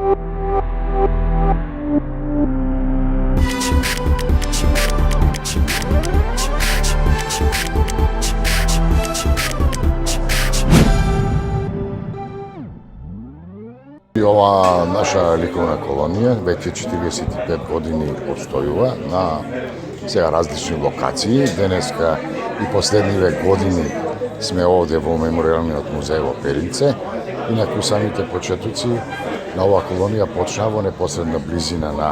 Ова наша ликовна колонија веќе 45 години постојува на сега различни локации. Денеска и последниве години сме овде во Меморијалниот музеј во Пелинце. Инаку самите почетоци на оваа колонија почна во непосредна близина на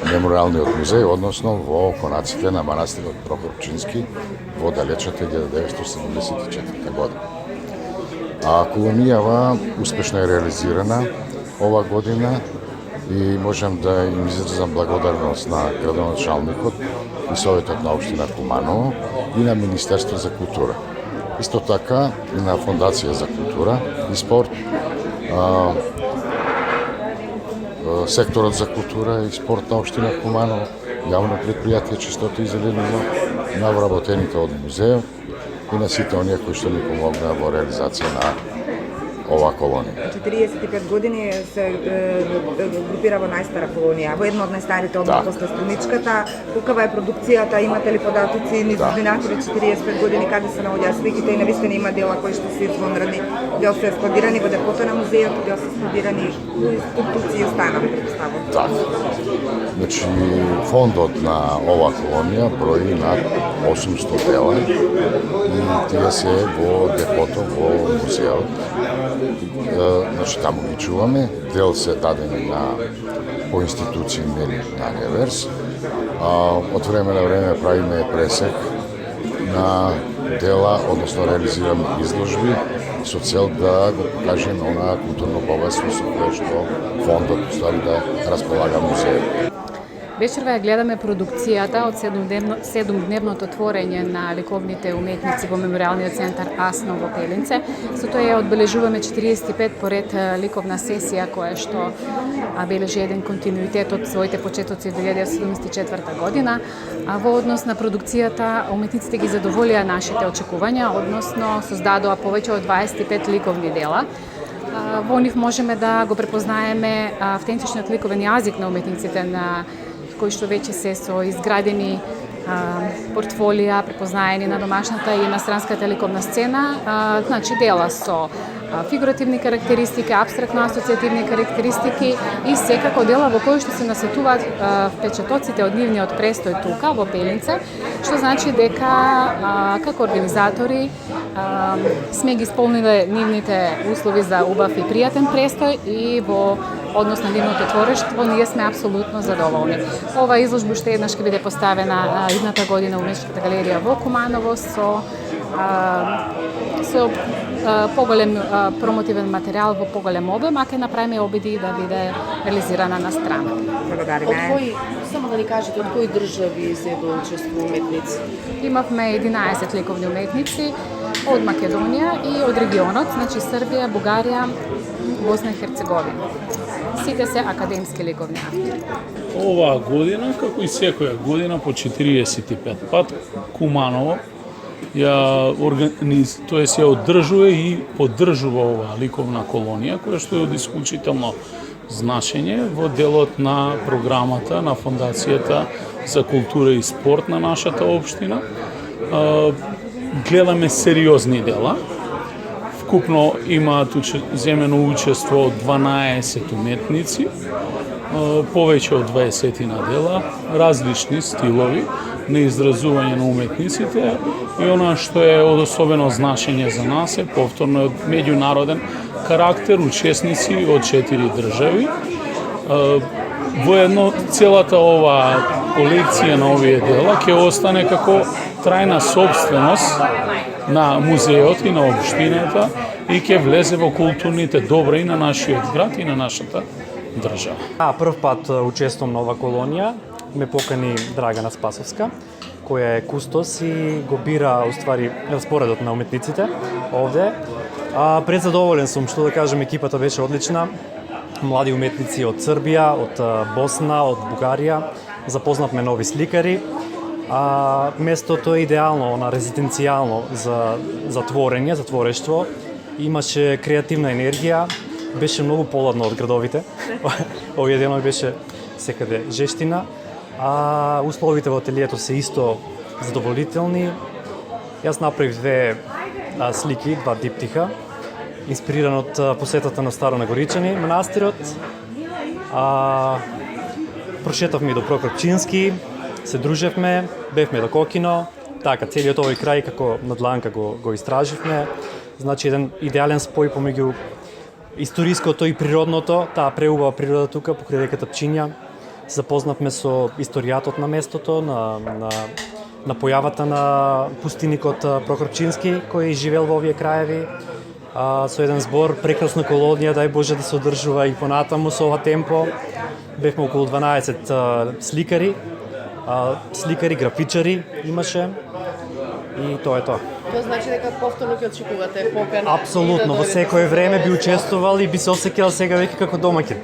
Меморијалниот музеј, односно во конаците на манастирот Прохор Пчински во далечната 1974 година. А колонијава успешно е реализирана ова година и можам да им изразам благодарност на градоначалникот и Советот на општина Куманово и на Министерство за култура. Исто така и на Фондација за култура и спорт, секторот за култура и спорт на општина Куманово, јавно предпријатие Чистота и зеленино, на вработените од музејот и на сите оние кои што ни помогнаа во реализација на ова колонија. 45 години се групира во најстара колонија, во една од најстарите одма после Страничката. Каква е продукцијата, имате ли податоци низ изминатите 45 години, каде се наоѓаат сликите и навистина има дела кои што се извонредни, дел се складирани во депото на музејот, дел се складирани во институции и установи, претпоставувам. Така. Значи, фондот на ова колонија брои над 800 дела и тие се во депото во музејот. Значи, таму ги чуваме, дел се дадени по институции на реверс. Од време на време правиме пресек на дела, односно реализираме изложби со цел да го покажеме онаа културно богатство со кое што фондот уствари да располага музејот. Вечерва ја гледаме продукцијата од 7-дневното творење на ликовните уметници во Меморијалниот центар Асно во Пелинце. Со тоа ја одбележуваме 45 поред ликовна сесија која што бележи еден континуитет од своите почетоци 1974 година. Во однос на продукцијата, уметниците ги задоволија нашите очекувања, односно создадоа повеќе од 25 ликовни дела. Во нив можеме да го препознаеме автентичниот ликовен јазик на уметниците кои што веќе се со изградени портфолија, препознаени на домашната и иностранската ликовна сцена, значи дела со фигуративни карактеристики, апстрактно асоцијативни карактеристики и секако дела во кои што се насетуваат впечатоците од нивниот престој тука во Пелинце, што значи дека како организатори сме ги исполниле нивните услови за убав и пријатен престој и во однос на нивното творештво ние сме апсолутно задоволни. Ова изложба уште еднаш ќе биде поставена идната година во Уметничката галерија во Куманово со поголем промотивен материјал во поголем обем, а ќе направиме обиди да биде реализирана на страна. Благодариме. Само да ни кажете, од кои држави зедо учество уметници? Имавме 11 ликовни уметници од Македонија и од регионот, значи Србија, Бугарија, Босна и Херцеговина. Сите се академски ликовни автори. Оваа година, како и секоја година, по 45 пат, Куманово ја одржува и поддржува оваа ликовна колонија, која што е од исклучително значење во делот на програмата на Фондацијата за култура и спорт на нашата општина. Гледаме сериозни дела. Вкупно имаат земено учество од 12 уметници, повеќе од 20 на дела, различни стилови на изразување на уметниците и она што е од особено значење за нас е повторно од меѓународен карактер, учесници од 4 држави. Воедно целата ова колекција на овие дела ќе остане како трајна собственост на музејот и на општината и ќе влезе во културните добри на нашиот град и на нашата држава. Прв пат учествувам на ова колонија, ме покани Драгана Спасовска, која е кустос и го бира уствари распоредот на уметниците овде. Презадоволен сум, што да кажем, екипата беше одлична. Млади уметници од Србија, од Босна, од Бугарија, запознавме нови сликари. Местото е идеално, резиденцијално за творење, за творештво. Имаше креативна енергија, беше многу поладно од градовите. Овие денови беше секаде жештина, а условите во ателието се исто задоволителни. Јас направив две слики, два диптиха, инспириран од посетата на Старонагоричани, манастирот. Прошетавме до Прокопчински, се дружевме, бевме до Кокино, така, целиот овој крај како на дланка го истраживме. Значи, еден идеален спој помеѓу историското и природното, таа преубава природа тука, покрај реката Пчиња. Запознавме со историјатот на местото, на појавата на пустиникот Прокопчински, кој живеел во овие краеви. Со еден збор, прекрасна колонија, дај Боже да се одржува и понатаму со ова темпо. Бевме околу 12 сликари, графичари имаше и тоа е тоа. Тоа значи дека повторно ќе очекувате покана. Апсолутно, во секое време би учествувал и би се осеќал сега веќе како домаќин.